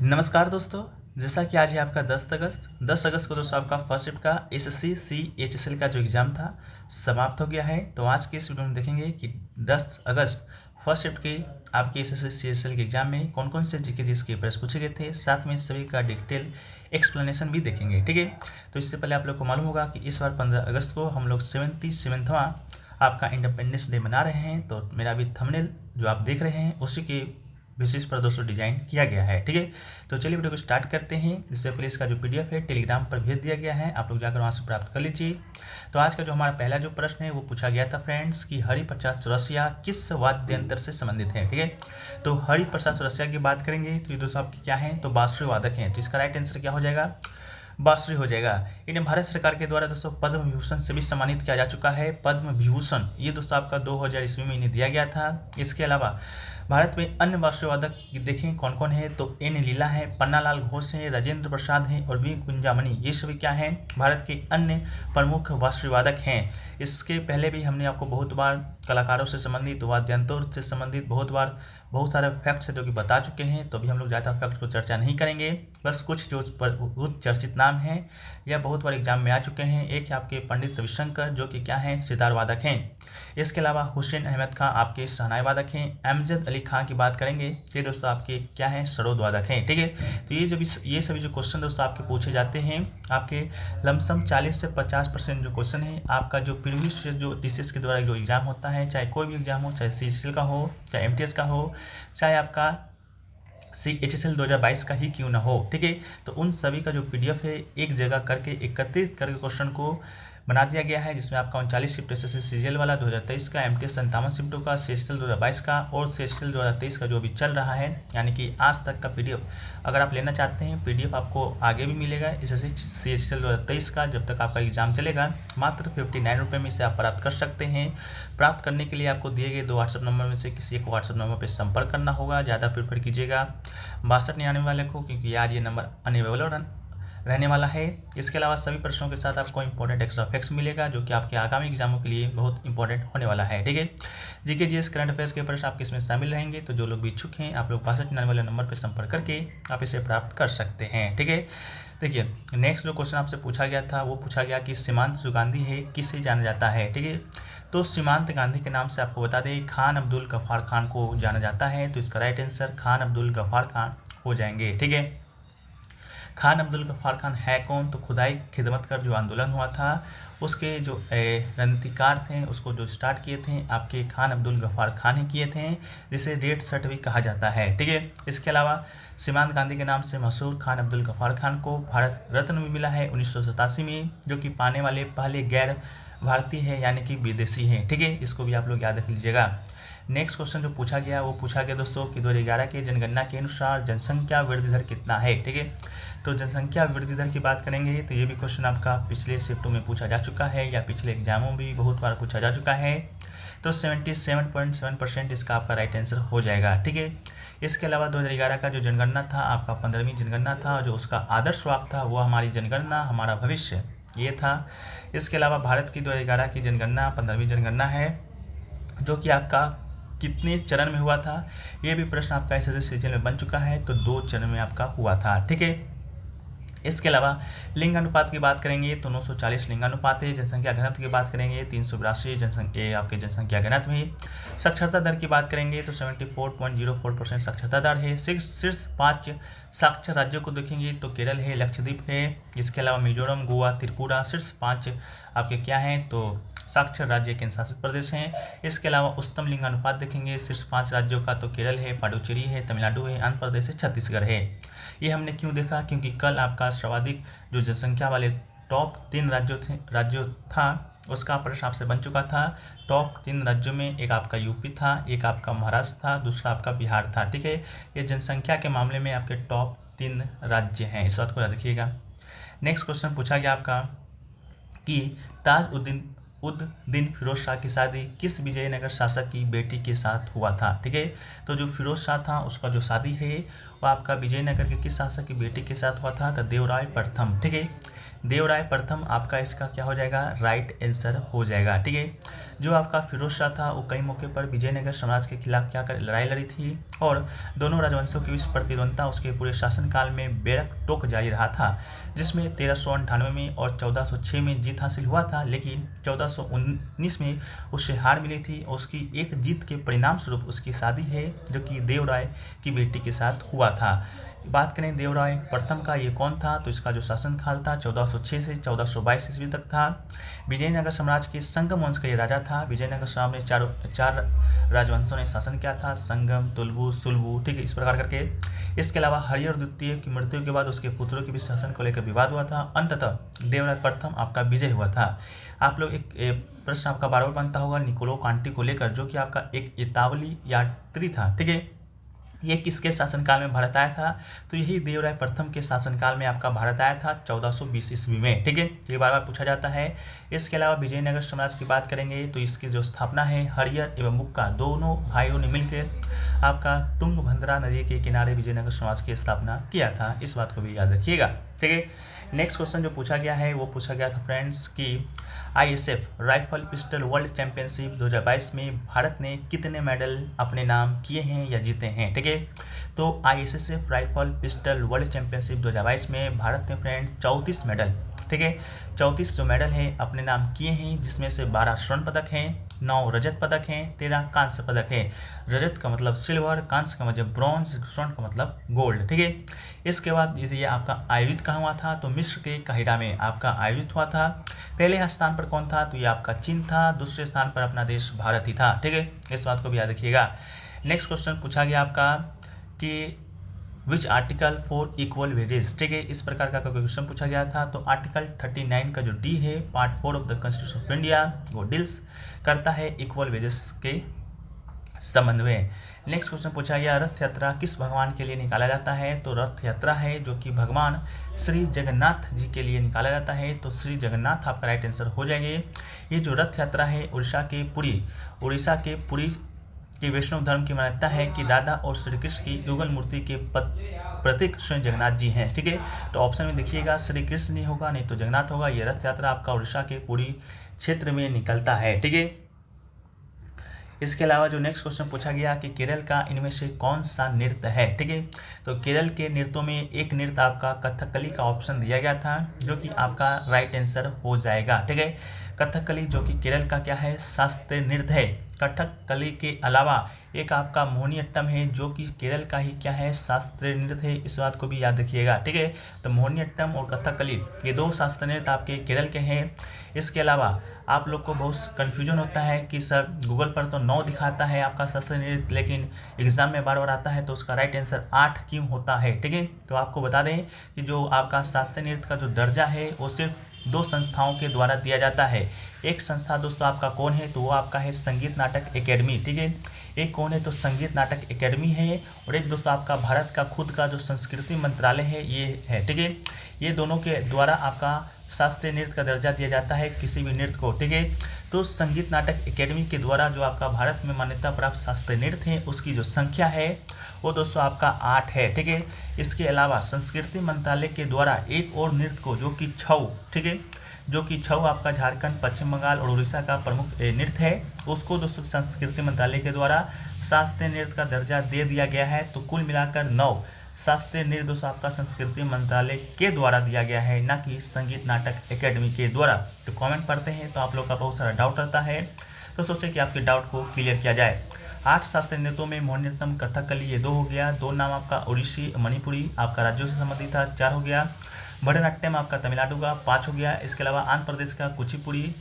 नमस्कार दोस्तों। जैसा कि आज है आपका 10 अगस्त को दोस्तों आपका फर्स्ट शिफ्ट का एसएससी CHSL का जो एग्ज़ाम था समाप्त हो गया है। तो आज के इस वीडियो में देखेंगे कि 10 अगस्त फर्स्ट शिफ्ट के आपके एसएससी CHSL के एग्ज़ाम में कौन कौन से जीके के प्रश्न पूछे गए थे, साथ में सभी का डिटेल एक्सप्लेनेशन भी देखेंगे। ठीक है, तो इससे पहले आप लोग को मालूम होगा कि इस बार 15 अगस्त को हम लोग 77वां आपका इंडिपेंडेंस डे मना रहे हैं। तो मेरा भी थंबनेल जो आप देख रहे हैं उसी के बेसिस पर दोस्तों डिजाइन किया गया है। ठीक है, तो चलिए वीडियो को स्टार्ट करते हैं। इससे पहले इसका जो PDF है टेलीग्राम पर भेज दिया गया है, आप लोग जाकर वहाँ से प्राप्त कर लीजिए। तो आज का जो हमारा पहला जो प्रश्न है वो पूछा गया था फ्रेंड्स कि हरिप्रसाद चौरसिया किस वाद्य यंत्र से संबंधित है। ठीक है, तो हरिप्रसाद चौरसिया की बात करेंगे तो ये दोस्तों आपके क्या है, तो बांसुरी वादक हैं। तो इसका राइट आंसर क्या हो जाएगा, बांसुरी हो जाएगा। इन्हें भारत सरकार के द्वारा दोस्तों पद्म विभूषण से भी सम्मानित किया जा चुका है। पद्म विभूषण ये दोस्तों आपका 2000 ईस्वी में इन्हें दिया गया था। इसके अलावा भारत में अन्य बांसुरी वादक देखें कौन कौन है, तो एन लीला है, पन्नालाल घोष है, राजेंद्र प्रसाद हैं और वी कुंजामणि। ये सभी क्या हैं, भारत के अन्य प्रमुख बांसुरी वादक हैं। इसके पहले भी हमने आपको बहुत बार कलाकारों से संबंधित, वाद्यंत्रों से संबंधित बहुत सारे फैक्ट्स है जो कि बता चुके हैं। तो अभी हम लोग ज़्यादा फैक्ट को चर्चा नहीं करेंगे, बस कुछ जो बहुत चर्चित नाम हैं या बहुत बार एग्जाम में आ चुके हैं। एक है आपके पंडित रविशंकर जो कि क्या हैं, सितार वादक हैं। इसके अलावा हुसैन अहमद खां आपके शहनाई वादक हैं। अमजद अली खां की बात करेंगे, ये दोस्तों आपके क्या हैं, सरोद वादक हैं। ठीक है, तो ये सभी जो क्वेश्चन दोस्तों आपके पूछे जाते हैं, आपके लमसम 40 से 50% जो क्वेश्चन है आपका जो प्रीवियस जो DCS के द्वारा जो एग्जाम होता है, चाहे कोई भी एग्जाम हो, चाहे CHSL का हो, चाहे MTS का हो, चाहे आपका CHSL 2022 का ही क्यों ना हो। ठीक है, तो उन सभी का जो PDF है एक जगह करके एकत्रित करके क्वेश्चन को बना दिया गया है, जिसमें आपका 39 शिफ्ट SSC CGL वाला 2023 का, MTS 57 शिफ्टों का, CHSL 2022 का और CHSL 2023 का जो अभी चल रहा है, यानी कि आज तक का PDF अगर आप लेना चाहते हैं, PDF आपको आगे भी मिलेगा SSC CHSL 2023 का, जब तक आपका एग्जाम चलेगा। मात्र 59 रुपये में इसे आप प्राप्त कर सकते हैं। प्राप्त करने के लिए आपको दिए गए 2 व्हाट्सएप नंबर में से किसी एक व्हाट्सएप नंबर पर संपर्क करना होगा। ज़्यादा प्रेफर कीजिएगा 62 नहीं आने वाले को, क्योंकि आज ये नंबर अनअवेलेबल रहने वाला है। इसके अलावा सभी प्रश्नों के साथ आपको इंपॉर्टेंट एक्स्ट्रा फैक्ट्स मिलेगा जो कि आपके आगामी एग्जामों के लिए बहुत इंपॉर्टेंट होने वाला है। ठीक है, GK GS करंट अफेयर्स के प्रश्न आपके इसमें शामिल रहेंगे। तो जो लोग भी इच्छुक हैं आप लोग 62 वाले नंबर पर संपर्क करके आप इसे प्राप्त कर सकते हैं। ठीक है, देखिए नेक्स्ट जो क्वेश्चन आपसे पूछा गया था वो पूछा गया कि सीमांत जो गांधी है किसे जाना जाता है। ठीक है, तो सीमांत गांधी के नाम से आपको बता दें खान अब्दुल गफ्फार खान को जाना जाता है। तो इसका राइट आंसर खान अब्दुल गफ्फार खान हो जाएंगे। ठीक है, खान अब्दुल गफ्फार खान है कौन, तो खुदाई खिदमत का जो आंदोलन हुआ था उसके जो रणनीतिकार थे उसको जो स्टार्ट किए थे आपके खान अब्दुल गफ्फार खान ही किए थे, जिसे रेड शर्ट भी कहा जाता है। ठीक है, इसके अलावा सीमांत गांधी के नाम से मशहूर खान अब्दुल गफ्फार खान को भारत रत्न भी मिला है 1987 में, जो कि पाने वाले पहले गैर भारतीय है यानी कि विदेशी है। ठीक है, इसको भी आप लोग याद रख लीजिएगा। नेक्स्ट क्वेश्चन जो पूछा गया वो पूछा गया दोस्तों कि 2011 के जनगणना के अनुसार जनसंख्या वृद्धि दर कितना है। ठीक है, तो जनसंख्या वृद्धि दर की बात करेंगे तो ये भी क्वेश्चन आपका पिछले शिफ्टों में पूछा जा चुका है या पिछले एग्जामों में भी बहुत बार पूछा जा चुका है। तो 77.7% इसका आपका राइट आंसर हो जाएगा। ठीक है, इसके अलावा 2011 का जो जनगणना था आपका 15वीं जनगणना था, जो उसका आदर्श वाक्य था वो हमारी जनगणना हमारा भविष्य ये था। इसके अलावा भारत की 2011 की जनगणना 15वीं जनगणना है, जो कि आपका कितने चरण में हुआ था, ये भी प्रश्न आपका SSC CGL में बन चुका है। तो 2 चरण में आपका हुआ था। ठीक है, इसके अलावा लिंगानुपात की बात करेंगे तो 940 लिंगानुपात है। जनसंख्या घनत्व की बात करेंगे 382 जनसंख्या आपके जनसंख्या घनत्व है। साक्षरता दर की बात करेंगे तो 74.04% साक्षरता दर है। शीर्ष 5 साक्षर राज्यों को देखेंगे तो केरल है, लक्षद्वीप है, इसके अलावा मिजोरम, गोवा, त्रिपुरा शीर्ष 5 आपके क्या हैं, तो साक्षर राज्य केंद्र शासित प्रदेश हैं। इसके अलावा उच्चतम लिंगानुपात देखेंगे शीर्ष 5 राज्यों का तो केरल है, पुडुचेरी है, तमिलनाडु है, आंध्र प्रदेश है, छत्तीसगढ़ है। ये हमने क्यों देखा, क्योंकि कल आपका सर्वाधिक जो जनसंख्या वाले टॉप 3 राज्यों था उसका प्रश्न आपसे बन चुका था। टॉप 3 राज्यों में एक आपका यूपी था, एक आपका महाराष्ट्र था, दूसरा आपका बिहार था। ठीक है, ये जनसंख्या के मामले में आपके टॉप 3 राज्य हैं, इस बात को याद रखिएगा। नेक्स्ट क्वेश्चन पूछा गया आपका कि उद दिन फिरोज शाह की शादी किस विजयनगर शासक की बेटी के साथ हुआ था। ठीक है, तो जो फिरोज शाह था उसका जो शादी है वो आपका विजयनगर के किस शासक की बेटी के साथ हुआ था, तो देवराय प्रथम। ठीक है, देवराय प्रथम आपका इसका क्या हो जाएगा, राइट आंसर हो जाएगा। ठीक है, जो आपका फिरोज शाह था वो कई मौके पर विजयनगर साम्राज्य के खिलाफ क्या कर लड़ाई लड़ी थी और दोनों राजवंशों के बीच प्रतिद्वंदता उसके पूरे शासनकाल में बेरक टोक जारी रहा था, जिसमें 1398 में और 1406 में जीत हासिल हुआ था, लेकिन 1419 में उससे हार मिली थी। उसकी एक जीत के परिणाम स्वरूप उसकी शादी है जो कि देवराय की बेटी के साथ हुआ था। बात करें देवराय प्रथम का, ये कौन था, तो इसका जो शासनकाल था 1406 से 1422 ईस्वी तक था। विजयनगर साम्राज्य के संगम वंश का ये राजा था। विजयनगर साम्राज्य में चार राजवंशों ने शासन किया था, संगम, तुलबु, सुलबु। ठीक है, इस प्रकार करके। इसके अलावा हरिहर द्वितीय की मृत्यु के बाद उसके पुत्रों के बीच शासन को लेकर विवाद हुआ था। अंततः देवराय प्रथम आपका विजय हुआ था। आप लोग एक प्रश्न आपका बार बार बनता होगा निकोलो कांटी को लेकर, जो कि आपका एक इतावली यात्री था। ठीक है, ये किसके शासनकाल में भारत आया था, तो यही देवराय प्रथम के शासनकाल में आपका भारत आया था 1420 ईस्वी में। ठीक है, ये बार बार पूछा जाता है। इसके अलावा विजयनगर साम्राज्य की बात करेंगे तो इसकी जो स्थापना है हरिहर एवं बुक्का दोनों भाइयों ने मिलकर आपका तुंगभद्रा नदी के किनारे विजयनगर साम्राज्य की स्थापना किया था। इस बात को भी याद रखिएगा। ठीक है, नेक्स्ट क्वेश्चन जो पूछा गया है वो पूछा गया था फ्रेंड्स कि ISF rifle pistol world championship 2022 में भारत ने कितने मेडल अपने नाम किए हैं या जीते हैं। ठीक है, तो ISF rifle pistol world championship 2022 में भारत ने फ्रेंड्स 34 मेडल, ठीक है, 34 जो मेडल हैं अपने नाम किए हैं, जिसमें से 12 स्वर्ण पदक हैं, 9 रजत पदक हैं, 13 कांस्य पदक हैं। रजत का मतलब सिल्वर, कांस्य का मतलब ब्रॉन्ज, स्वर्ण का मतलब गोल्ड। ठीक है, इसके बाद ये आपका आयोजित कहाँ हुआ था, तो मिस्र के काहिरा में आपका आयोजित हुआ था। पहले स्थान पर कौन था, तो ये आपका चीन था। दूसरे स्थान पर अपना देश भारत ही था। ठीक है, इस बात को भी याद रखिएगा। नेक्स्ट क्वेश्चन पूछा गया आपका कि which article for equal wages. ठीक है, इस प्रकार का क्वेश्चन पूछा गया था। तो आर्टिकल 39 का जो डी है part 4 of the constitution of India वो डील्स करता है इक्वल वेजेस के संबंध में। नेक्स्ट क्वेश्चन पूछा गया रथ यात्रा किस भगवान के लिए निकाला जाता है, तो रथ यात्रा है जो कि भगवान श्री जगन्नाथ जी के लिए निकाला जाता है। तो श्री जगन्नाथ आपका राइट आंसर हो जाएंगे। ये जो रथ यात्रा है उड़ीसा के पुरी के वैष्णव धर्म की मान्यता है कि राधा और श्री कृष्ण की युगल मूर्ति के प्रतीक स्वयं जगन्नाथ जी हैं। ठीक है, तो ऑप्शन में देखिएगा श्री कृष्ण नहीं होगा, नहीं तो जगन्नाथ होगा। ये रथ यात्रा आपका उड़ीसा के पुरी क्षेत्र में निकलता है। ठीक है, इसके अलावा जो नेक्स्ट क्वेश्चन पूछा गया कि केरल का इनमें से कौन सा नृत्य है। ठीक है, तो केरल के नृत्यों में एक नृत्य आपका कथकली का ऑप्शन दिया गया था, जो कि आपका राइट आंसर हो जाएगा। ठीक है, कथकली जो कि केरल का क्या है, शास्त्रीय नृत्य है। कथकली के अलावा एक आपका मोहिनीअट्टम है जो कि केरल का ही क्या है, शास्त्रीय नृत्य है। इस बात को भी याद रखिएगा। ठीक है, तो मोहिनीअट्टम और कथकली ये दो शास्त्रीय नृत्य आपके केरल के हैं। इसके अलावा आप लोग को बहुत कन्फ्यूजन होता है कि सर गूगल पर तो 9 दिखाता है आपका शास्त्रीय नृत्य, लेकिन एग्जाम में बार बार आता है, तो उसका राइट आंसर 8 क्यों होता है। ठीक है, तो आपको बता दें कि जो आपका शास्त्रीय नृत्य का जो दर्जा है वो सिर्फ 2 संस्थाओं के द्वारा दिया जाता है। एक संस्था दोस्तों आपका कौन है, तो वो आपका है संगीत नाटक एकेडमी। ठीक है, एक कौन है, तो संगीत नाटक एकेडमी है, और एक दोस्तों आपका भारत का खुद का जो संस्कृति मंत्रालय है ये है। ठीक है, ये दोनों के द्वारा आपका शास्त्रीय नृत्य का दर्जा दिया जाता है किसी भी नृत्य को। ठीक है, तो संगीत नाटक एकेडमी के द्वारा जो आपका भारत में मान्यता प्राप्त शास्त्रीय नृत्य है उसकी जो संख्या है वो दोस्तों आपका 8 है। ठीक है, इसके अलावा संस्कृति मंत्रालय के द्वारा एक और नृत्य को जो कि छऊ, ठीक है, जो कि छऊ आपका झारखंड, पश्चिम बंगाल और उड़ीसा का प्रमुख नृत्य है, उसको दोस्तों संस्कृति मंत्रालय के द्वारा शास्त्रीय नृत्य का दर्जा दे दिया गया है। तो कुल मिलाकर 9 शास्त्रीय नृत्य दोस्तों आपका संस्कृति मंत्रालय के द्वारा दिया गया है, ना कि संगीत नाटक एकेडमी के द्वारा। तो कमेंट पढ़ते हैं तो आप लोग का बहुत सारा डाउट रहता है, तो सोचें कि आपके डाउट को क्लियर किया जाए। 8 शास्त्रीय नृत्यों में मोहिनीअट्टम, कथकली ये 2 हो गया। 2 नाम आपका उड़ीसी मणिपुरी आपका राज्यों से संबंधित था, 4 हो गया। भरतनाट्यम आपका तमिलनाडु का 5 हो गया। इसके अलावा आंध्र प्रदेश का कुचिपुड़ी,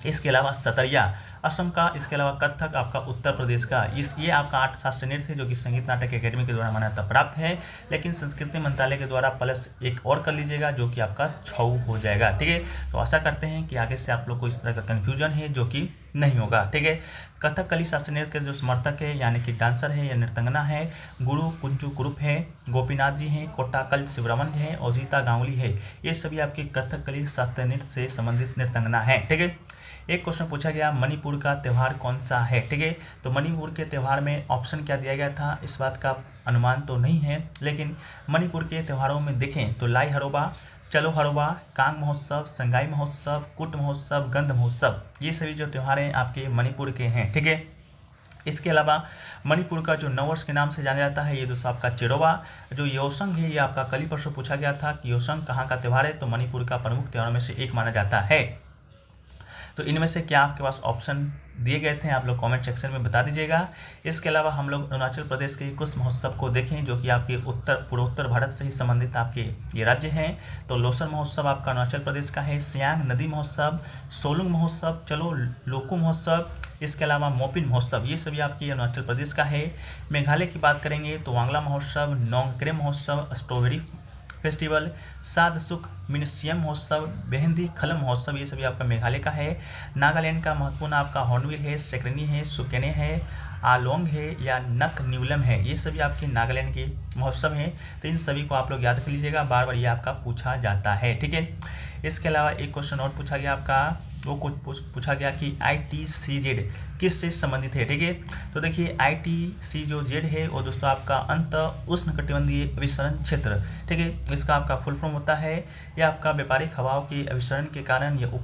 इसके अलावा सतरिया असम का, इसके अलावा कथक आपका उत्तर प्रदेश का। ये आपका 8 शास्त्रीय नृत्य है जो कि संगीत नाटक एकेडमी के द्वारा मान्यता प्राप्त है, लेकिन संस्कृति मंत्रालय के द्वारा प्लस एक और कर लीजिएगा जो कि आपका छऊ हो जाएगा। ठीक है, तो आशा करते हैं कि आगे से आप लोग को इस तरह का कन्फ्यूजन है जो कि नहीं होगा। ठीक है, कथकली शास्त्रीय नृत्य के जो समर्थक है यानी कि डांसर है या नृतंगना है, गुरु कुंजू कुरुप है, गोपीनाथ जी हैं, कोट्टाकल शिवरमन है और जीता गांगुली है। ये सभी आपके कथकली शास्त्रीय नृत्य से संबंधित नृतंगना है। ठीक है, एक क्वेश्चन पूछा गया मणिपुर का त्यौहार कौन सा है, ठीक है। तो मणिपुर के त्यौहार में ऑप्शन क्या दिया गया था, इस बात का अनुमान तो नहीं है, लेकिन मणिपुर के त्यौहारों में देखें तो लाई हरोबा, चलो हरोबा, कांग महोत्सव, संगाई महोत्सव, कुट महोत्सव, गंध महोत्सव, ये सभी जो त्यौहार हैं आपके मणिपुर के हैं, ठीक है। इसके अलावा मणिपुर का जो नववर्ष के नाम से जाना जाता है ये दोस्तों आपका चेरोबा। जो योसंग है ये आपका कल ही परसों पूछा गया था कि योसंग कहाँ का त्यौहार है, तो मणिपुर का प्रमुख त्यौहारों में से एक माना जाता है। तो इनमें से क्या आपके पास ऑप्शन दिए गए थे, आप लोग कमेंट सेक्शन में बता दीजिएगा। इसके अलावा हम लोग अरुणाचल प्रदेश के कुछ महोत्सव को देखें जो कि आपके पूर्वोत्तर भारत से ही संबंधित आपके ये राज्य हैं। तो लोसर महोत्सव आपका अरुणाचल प्रदेश का है, सियांग नदी महोत्सव, सोलुंग महोत्सव, चलो लोकू महोत्सव, इसके अलावा मोपिन महोत्सव, ये सभी आपकी अरुणाचल प्रदेश का है। मेघालय की बात करेंगे तो वांगला महोत्सव, नोंगक्रेम महोत्सव, स्ट्रॉबेरी फेस्टिवल, सादसुक मिनसियम महोत्सव, बेहंदी खलम महोत्सव, ये सभी आपका मेघालय का है। नागालैंड का महत्वपूर्ण आपका हॉर्नबिल है, सेक्रेनी है, सुकेने है, आलोंग है या नक न्यूलम है, ये सभी आपके नागालैंड के महोत्सव हैं। तो इन सभी को आप लोग याद कर लीजिएगा, बार बार ये आपका पूछा जाता है, ठीक है। इसके अलावा एक क्वेश्चन और पूछा गया आपका, वो कुछ पूछा गया कि ITCZ किससे संबंधित है, ठीक है। तो देखिए ITCZ है वो दोस्तों आपका अंत उष्णकटिबंधीय अभिसरण क्षेत्र, ठीक है। इसका आपका फुल फॉर्म होता है, यह आपका व्यापारिक हवाओं के अभिसरण के कारण यह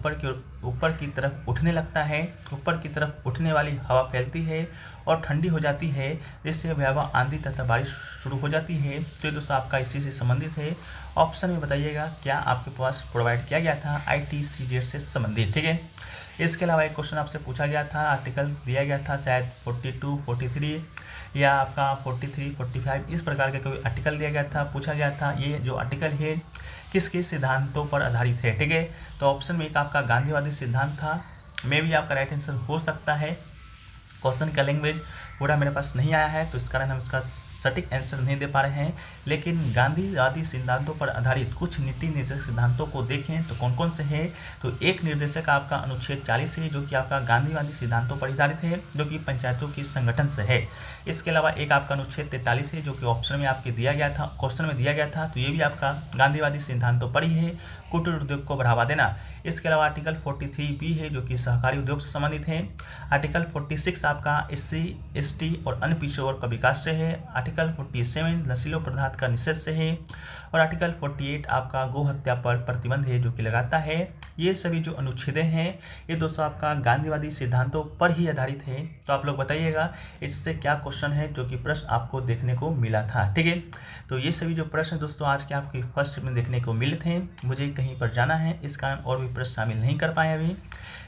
ऊपर की तरफ उठने लगता है, ऊपर की तरफ उठने वाली हवा फैलती है और ठंडी हो जाती है, जिससे भयावह आंधी तथा बारिश शुरू हो जाती है। तो ये दोस्तों आपका इसी से संबंधित है। ऑप्शन में बताइएगा क्या आपके पास प्रोवाइड किया गया था ITCZ से संबंधित, ठीक है। इसके अलावा एक क्वेश्चन आपसे पूछा गया था, आर्टिकल दिया गया था शायद 42, 43 या आपका 43, 45 इस प्रकार का कोई आर्टिकल दिया गया था, पूछा गया था ये जो आर्टिकल है किसके सिद्धांतों पर आधारित है, ठीक है। तो ऑप्शन में एक आपका गांधीवादी सिद्धांत था, मे भी आपका राइट आंसर हो सकता है। क्वेश्चन का लैंग्वेज पूरा मेरे पास नहीं आया है तो इस कारण हम इसका सटीक आंसर नहीं दे पा रहे हैं, लेकिन गांधीवादी सिद्धांतों पर आधारित कुछ नीति निर्देशक सिद्धांतों को देखें तो कौन कौन से हैं। तो एक निर्देशक आपका अनुच्छेद 40 है जो कि आपका गांधीवादी सिद्धांतों पर आधारित है, जो कि पंचायतों की संगठन से है। इसके अलावा एक आपका अनुच्छेद 43 है जो कि ऑप्शन में आपके दिया गया था, क्वेश्चन में दिया गया था, तो ये भी आपका गांधीवादी सिद्धांतों पर ही है, कुटीर उद्योग को बढ़ावा देना। इसके अलावा आर्टिकल 43B है जो कि सहकारी उद्योग से संबंधित है। आर्टिकल 46 आपका SC, ST और अन्य पिछड़े वर्ग का विकास से है। आर्टिकल 47 नशीले पदार्थ का निषेध से है और आर्टिकल 48 आपका गौ हत्या पर प्रतिबंध है जो कि लगाता है। ये सभी जो अनुच्छेदें हैं ये दोस्तों आपका गांधीवादी सिद्धांतों पर ही आधारित है। तो आप लोग बताइएगा इससे क्या क्वेश्चन है जो कि प्रश्न आपको देखने को मिला था, ठीक है। तो ये सभी जो प्रश्न दोस्तों आज के आपके फर्स्ट में देखने को मिले थे, मुझे कहीं पर जाना है इस कारण और भी प्रश्न शामिल नहीं कर पाए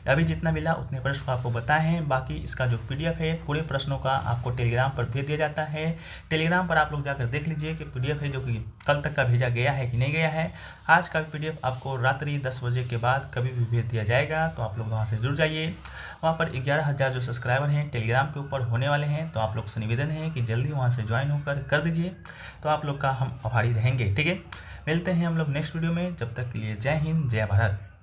अभी जितना मिला उतने प्रश्न को आपको बताए हैं। बाकी इसका जो PDF है पूरे प्रश्नों का आपको टेलीग्राम पर भेज दिया जाता है। टेलीग्राम पर आप लोग जाकर देख लीजिए कि PDF है जो कि कल तक का भेजा गया है कि नहीं गया है। आज का PDF आपको रात्रि 10 बजे के बाद कभी भी भेज दिया जाएगा, तो आप लोग वहाँ से जुड़ जाइए। वहाँ पर 11,000 जो सब्सक्राइबर हैं टेलीग्राम के ऊपर होने वाले हैं, तो आप लोग से निवेदन है कि जल्दी वहाँ से ज्वाइन होकर कर दीजिए, तो आप लोग का हम आभारी रहेंगे, ठीक है। मिलते हैं हम लोग नेक्स्ट वीडियो में, जब तक के लिए जय हिंद, जय भारत।